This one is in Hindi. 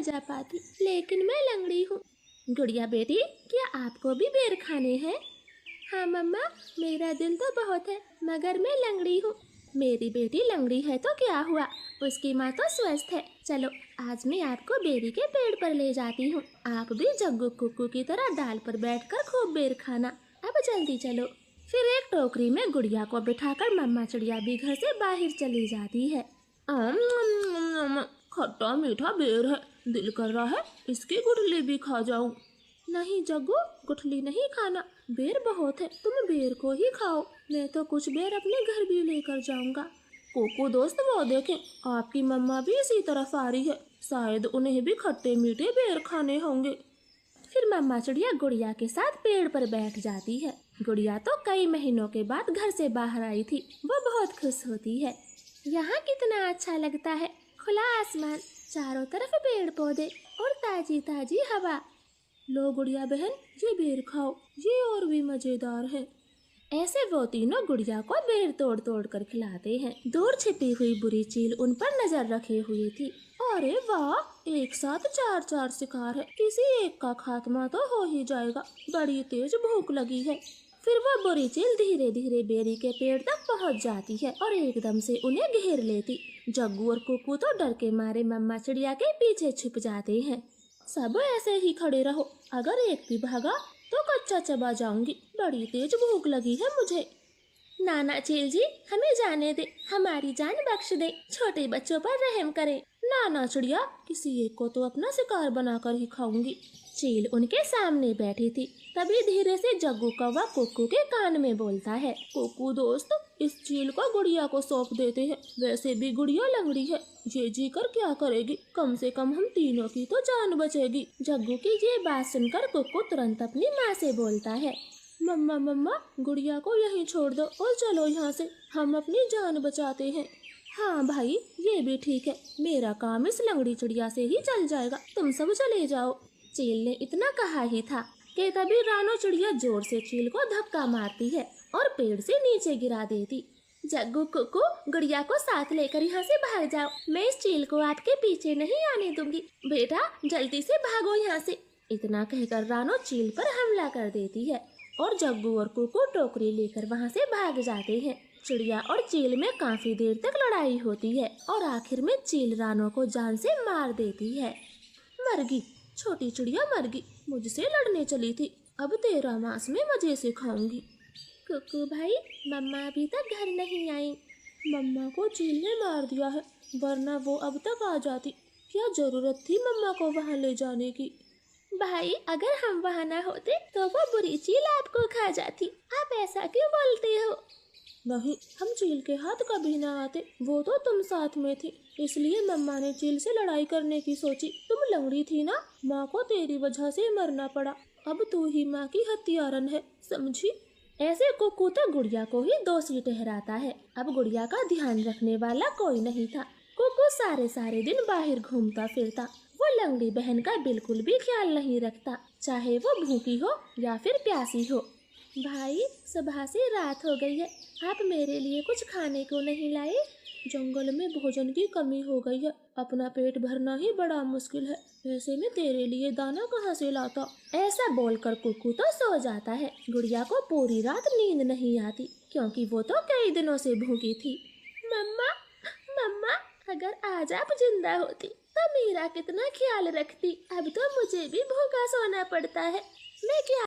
जा पाती, लेकिन मैं लंगड़ी हूँ। गुड़िया बेटी, क्या आपको भी बेर खाने हैं? हाँ मम्मा, मेरा दिल तो बहुत है, मगर मैं लंगड़ी हूँ। मेरी बेटी लंगड़ी है तो क्या हुआ, उसकी माँ तो स्वस्थ है। चलो आज मैं आपको बेरी के पेड़ पर ले जाती हूँ। आप भी जग्गू कुक्कू की तरह डाल पर बैठकर खूब बेर खाना। अब जल्दी चलो। फिर एक टोकरी में गुड़िया को बिठाकर मम्मा चिड़िया भी घर से बाहर चली जाती है। खट्टा मीठा बेर है, दिल कर रहा है इसकी गुठली भी खा जाऊं। नहीं जग्गू, गुठली नहीं खाना, बेर बहुत है, तुम बेर को ही खाओ। मैं तो कुछ बेर अपने घर भी लेकर जाऊंगा। कोको दोस्त, वो देखें, आपकी मम्मा भी इसी तरफ आ रही है, शायद उन्हें भी खट्टे मीठे बेर खाने होंगे। फिर मम्मा चिड़िया गुड़िया के साथ पेड़ पर बैठ जाती है। गुड़िया तो कई महीनों के बाद घर से बाहर आई थी, वो बहुत खुश होती है। यहाँ कितना अच्छा लगता है, खुला आसमान, चारों तरफ पेड़ पौधे और ताजी ताजी हवा। लो गुड़िया बहन, ये बेर खाओ, ये और भी मजेदार है। ऐसे वो तीनों गुड़िया को बेर तोड़ तोड़ कर खिलाते हैं। दूर छिपी हुई बुरी चील उन पर नजर रखे हुए थी। अरे वाह, एक साथ चार चार शिकार है, किसी एक का खात्मा तो हो ही जाएगा, बड़ी तेज भूख लगी है। फिर वो बुरी चील धीरे धीरे बेरी के पेड़ तक पहुंच जाती है और एकदम से उन्हें घेर लेती। जग्गू और कुक्कू तो डर के मारे मम्मा चिड़िया के पीछे छिप जाते हैं। सब ऐसे ही खड़े रहो, अगर एक भी भागा तो कच्चा चबा जाऊंगी, बड़ी तेज भूख लगी है मुझे। नाना चील जी, हमें जाने दे, हमारी जान बख्श दे, छोटे बच्चों पर रहम करें। नाना चिड़िया, किसी एक को तो अपना शिकार बनाकर ही खाऊंगी। चील उनके सामने बैठी थी। तभी धीरे से जग्गू कौवा कुक्कू के कान में बोलता है, कुक्कू दोस्त, इस चील को गुड़िया को सौंप देते हैं, वैसे भी गुड़िया लंगड़ी है, ये जी कर क्या करेगी, कम से कम हम तीनों की तो जान बचेगी। जग्गू की ये बात सुनकर कुक्कू तुरंत अपनी माँ से बोलता है, मम्मा मम्मा, गुड़िया को यहीं छोड़ दो और चलो यहाँ से, हम अपनी जान बचाते हैं। हाँ भाई, ये भी ठीक है, मेरा काम इस लंगड़ी चिड़िया से ही चल जाएगा, तुम सब चले जाओ। चील ने इतना कहा ही था कि तभी रानो चिड़िया जोर से चील को धक्का मारती है और पेड़ से नीचे गिरा देती। जग्गू कुक्कू, गुड़िया को साथ लेकर यहाँ से भाग जाओ, मैं इस चील को आपके पीछे नहीं आने दूंगी, बेटा जल्दी से भागो यहाँ से। इतना कहकर रानो चील पर हमला कर देती है और जग्गू और कुक्कू टोकरी लेकर वहाँ से भाग जाते हैं। चिड़िया और चील में काफी देर तक लड़ाई होती है और आखिर में चील रानो को जान से मार देती है। मरगी, छोटी चिड़िया मरगी, मुझसे लड़ने चली थी, अब तेरा मांस में मजे से खाऊंगी। कुक्कू भाई, मम्मा अभी तक घर नहीं आई। मम्मा को चील ने मार दिया है, वरना वो अब तक आ जाती, क्या जरूरत थी मम्मा को वहाँ ले जाने की। भाई, अगर हम वहाँ न होते तो वो बुरी चील आपको खा जाती, आप ऐसा क्यों बोलते हो? नहीं, हम चील के हाथ कभी ना आते, वो तो तुम साथ में थी, इसलिए मम्मा ने चील से लड़ाई करने की सोची। तुम लंगड़ी थी ना, माँ को तेरी वजह से मरना पड़ा, अब तू ही माँ की हत्यारन है, समझी? ऐसे कुक्कू तो गुड़िया को ही दोषी ठहराता है। अब गुड़िया का ध्यान रखने वाला कोई नहीं था। कुक्कू सारे दिन बाहर घूमता फिरता, वो लंगड़ी बहन का बिल्कुल भी ख्याल नहीं रखता, चाहे वो भूखी हो या फिर प्यासी हो। भाई, सुबह से रात हो गई है, आप मेरे लिए कुछ खाने को नहीं लाए? जंगल में भोजन की कमी हो गई है, अपना पेट भरना ही बड़ा मुश्किल है, ऐसे में तेरे लिए दाना कहाँ से लाता? ऐसा बोलकर कुक्कू तो सो जाता है। गुड़िया को पूरी रात नींद नहीं आती, क्योंकि वो तो कई दिनों से भूखी थी। मम्मा मम्मा, अगर आज आप जिंदा होती तो मेरा कितना ख्याल रखती, अब तो मुझे भी भूखा सोना पड़ता है, मैं क्या